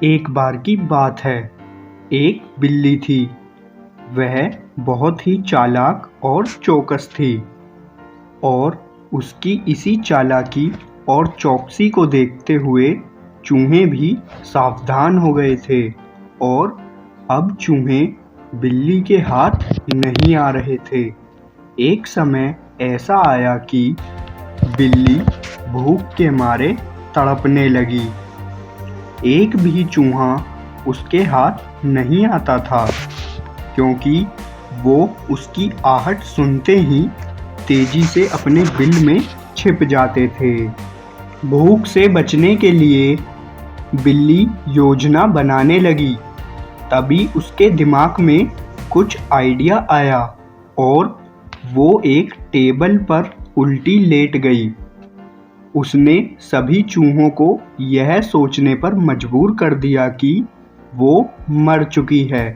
एक बार की बात है। एक बिल्ली थी। वह बहुत ही चालाक और चौकस थी और उसकी इसी चालाकी और चौकसी को देखते हुए चूहे भी सावधान हो गए थे और अब चूहे बिल्ली के हाथ नहीं आ रहे थे। एक समय ऐसा आया कि बिल्ली भूख के मारे तड़पने लगी। एक भी चूहा उसके हाथ नहीं आता था, क्योंकि वो उसकी आहट सुनते ही तेजी से अपने बिल में छिप जाते थे। भूख से बचने के लिए बिल्ली योजना बनाने लगी। तभी उसके दिमाग में कुछ आइडिया आया और वो एक टेबल पर उल्टी लेट गई। उसने सभी चूहों को यह सोचने पर मजबूर कर दिया कि वो मर चुकी है।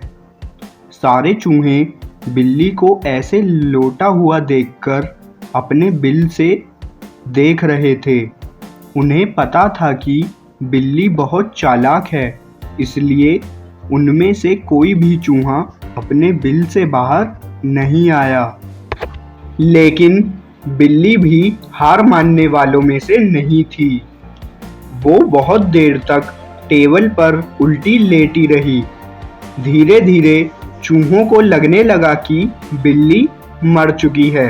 सारे चूहे बिल्ली को ऐसे लोटा हुआ देखकर अपने बिल से देख रहे थे। उन्हें पता था कि बिल्ली बहुत चालाक है, इसलिए उनमें से कोई भी चूहा अपने बिल से बाहर नहीं आया। लेकिन बिल्ली भी हार मानने वालों में से नहीं थी। वो बहुत देर तक टेबल पर उल्टी लेटी रही। धीरे धीरे चूहों को लगने लगा कि बिल्ली मर चुकी है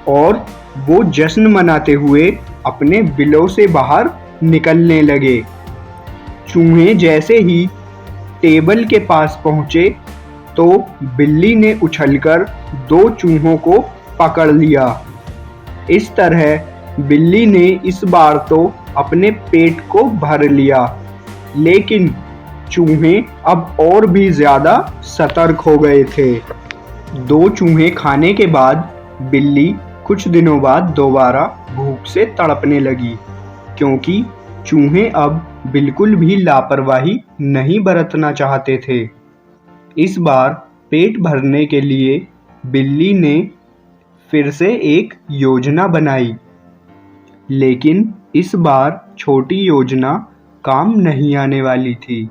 और वो जश्न मनाते हुए अपने बिलों से बाहर निकलने लगे। चूहे जैसे ही टेबल के पास पहुंचे तो बिल्ली ने उछलकर दो चूहों को पकड़ लिया। इस तरह बिल्ली ने इस बार तो अपने पेट को भर लिया, लेकिन चूहे अब और भी ज़्यादा सतर्क हो गए थे। दो चूहे खाने के बाद बिल्ली कुछ दिनों बाद दोबारा भूख से तड़पने लगी, क्योंकि चूहे अब बिल्कुल भी लापरवाही नहीं बरतना चाहते थे। इस बार पेट भरने के लिए बिल्ली ने फिर से एक योजना बनाई, लेकिन इस बार छोटी योजना काम नहीं आने वाली थी।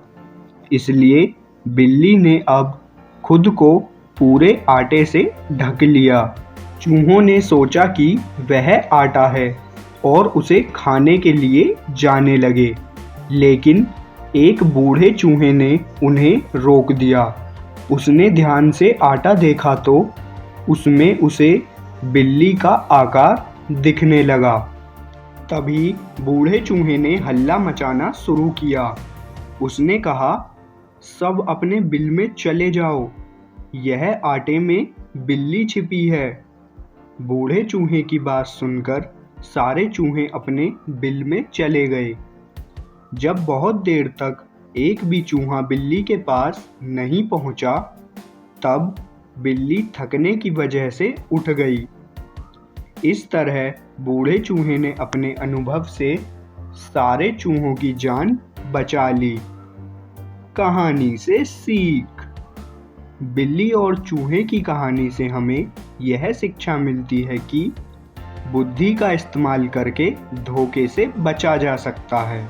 इसलिए बिल्ली ने अब खुद को पूरे आटे से ढक लिया। चूहों ने सोचा कि वह आटा है और उसे खाने के लिए जाने लगे, लेकिन एक बूढ़े चूहे ने उन्हें रोक दिया। उसने ध्यान से आटा देखा तो उसमें उसे बिल्ली का आकार दिखने लगा। तभी बूढ़े चूहे ने हल्ला मचाना शुरू किया। उसने कहा, सब अपने बिल में चले जाओ, यह आटे में बिल्ली छिपी है। बूढ़े चूहे की बात सुनकर सारे चूहे अपने बिल में चले गए। जब बहुत देर तक एक भी चूहा बिल्ली के पास नहीं पहुंचा, तब बिल्ली थकने की वजह से उठ गई। इस तरह बूढ़े चूहे ने अपने अनुभव से सारे चूहों की जान बचा ली। कहानी से सीख। बिल्ली और चूहे की कहानी से हमें यह शिक्षा मिलती है कि बुद्धि का इस्तेमाल करके धोखे से बचा जा सकता है।